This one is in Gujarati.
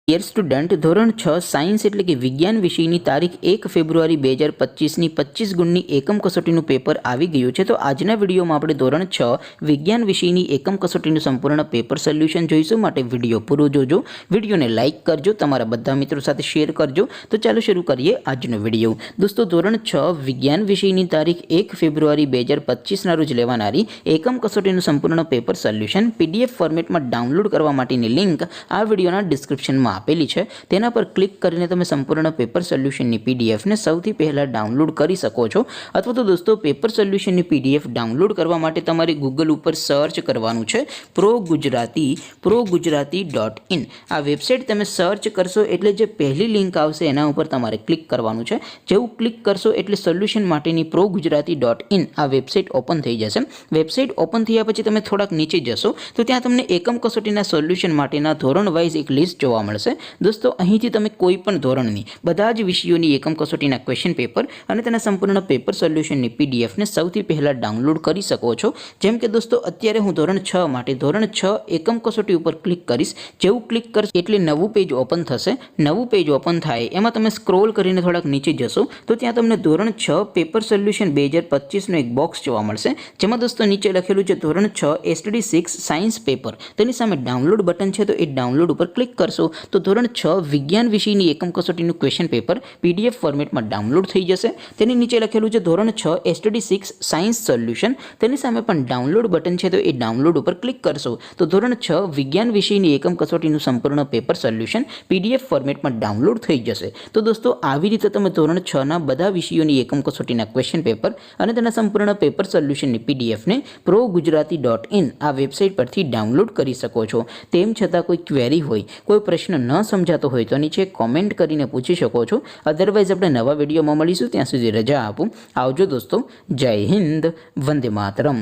ડિયર સ્ટુડન્ટ, ધોરણ 6 સાયન્સ એટલે કે વિજ્ઞાન વિષયની તારીખ 1 ફેબ્રુઆરી 2025ની 25 ગુણની એકમ કસોટીનું પેપર આવી ગયું છે. તો આજના વિડીયોમાં આપણે ધોરણ 6 વિજ્ઞાન વિષયની એકમ કસોટીનું સંપૂર્ણ પેપર સોલ્યુશન જોઈશું. માટે વિડીયો પૂરો જોજો, વિડીયોને લાઇક કરજો, તમારા બધા મિત્રો સાથે શેર કરજો. તો ચાલો શરૂ કરીએ આજનો વિડીયો. દોસ્તો, ધોરણ 6 વિજ્ઞાન વિષયની તારીખ 1 ફેબ્રુઆરી 2025ના રોજ લેવાનારી એકમ કસોટીનું સંપૂર્ણ પેપર સોલ્યુશન PDF ફોર્મેટમાં ડાઉનલોડ કરવા માટેની લિંક આ વિડીયોના ડિસ્ક્રિપ્શનમાં આપેલી છે. તેના પર ક્લિક કરીને તમે સંપૂર્ણ પેપર સોલ્યુશનની PDF ને સૌથી પહેલા ડાઉનલોડ કરી શકો છો. અથવા તો દોસ્તો, પેપર સોલ્યુશનની PDF ડાઉનલોડ કરવા માટે તમારે ગૂગલ ઉપર સર્ચ કરવાનું છે progujarati.in. આ વેબસાઇટ તમે સર્ચ કરશો એટલે જે પહેલી લિંક આવશે એના ઉપર તમારે ક્લિક કરવાનું છે. જેવું ક્લિક કરશો એટલે સોલ્યુશન માટેની progujarati.in આ વેબસાઇટ ઓપન થઈ જશે. વેબસાઇટ ઓપન થયા પછી તમે થોડાક નીચે જશો તો ત્યાં તમને એકમ કસોટીના સોલ્યુશન માટેના ધોરણ વાઇઝ એક લિસ્ટ જોવા મળશે. દોસ્તો, અહીંથી તમે કોઈ પણ ધોરણની બધા જ વિષયોની એકમ કસોટીના ક્વેશ્ચન પેપર અને તેના સંપૂર્ણ પેપર સોલ્યુશનની PDF ને સૌથી પહેલા ડાઉનલોડ કરી શકો છો. જેમ કે દોસ્તો, અત્યારે હું ધોરણ 6 માટે ધોરણ 6 એકમ કસોટી ઉપર ક્લિક કરીશ. જેવું ક્લિક કરશો એટલે નવું પેજ ઓપન થશે. નવું પેજ ઓપન થાય એમાં તમે સ્ક્રોલ કરીને થોડાક નીચે જશો તો ત્યાં તમને ધોરણ 6 પેપર સોલ્યુશન 2025નો એક બોક્સ જોવા મળશે. જેમાં દોસ્તો નીચે લખેલું છે ધોરણ 6 STD 6 સાયન્સ પેપર. તેની સામે ડાઉનલોડ બટન છે, તો એ ડાઉનલોડ ઉપર ક્લિક કરશો તો ધોરણ 6 વિજ્ઞાન વિષયની એકમ કસોટીનું ક્વેશ્ચન પેપર PDF ફોર્મેટમાં ડાઉનલોડ થઈ જશે. તેની નીચે લખેલું છે ધોરણ 6 STD 6 સાયન્સ સોલ્યુશન. તેની સામે પણ ડાઉનલોડ બટન છે, તો એ ડાઉનલોડ ઉપર ક્લિક કરશો તો ધોરણ 6 વિજ્ઞાન વિષયની એકમ કસોટીનું સંપૂર્ણ પેપર સોલ્યુશન PDF ફોર્મેટમાં ડાઉનલોડ થઈ જશે. તો દોસ્તો, આવી રીતે તમે ધોરણ 6ના બધા વિષયોની એકમ કસોટીના ક્વેશ્ચન પેપર અને તેના સંપૂર્ણ પેપર સોલ્યુશનની PDF ને progujarati.in આ વેબસાઇટ પરથી ડાઉનલોડ કરી શકો છો. તેમ છતાં કોઈ ક્વેરી હોય, કોઈ પ્રશ્ન ન સમજાતો હોય તો નીચે કોમેન્ટ કરીને પૂછી શકો છો. અધરવાઇઝ આપણે નવા વિડીયોમાં મળીશું. ત્યાં સુધી રજા આપો. આવજો દોસ્તો. જય હિન્દ. વંદે માતરમ.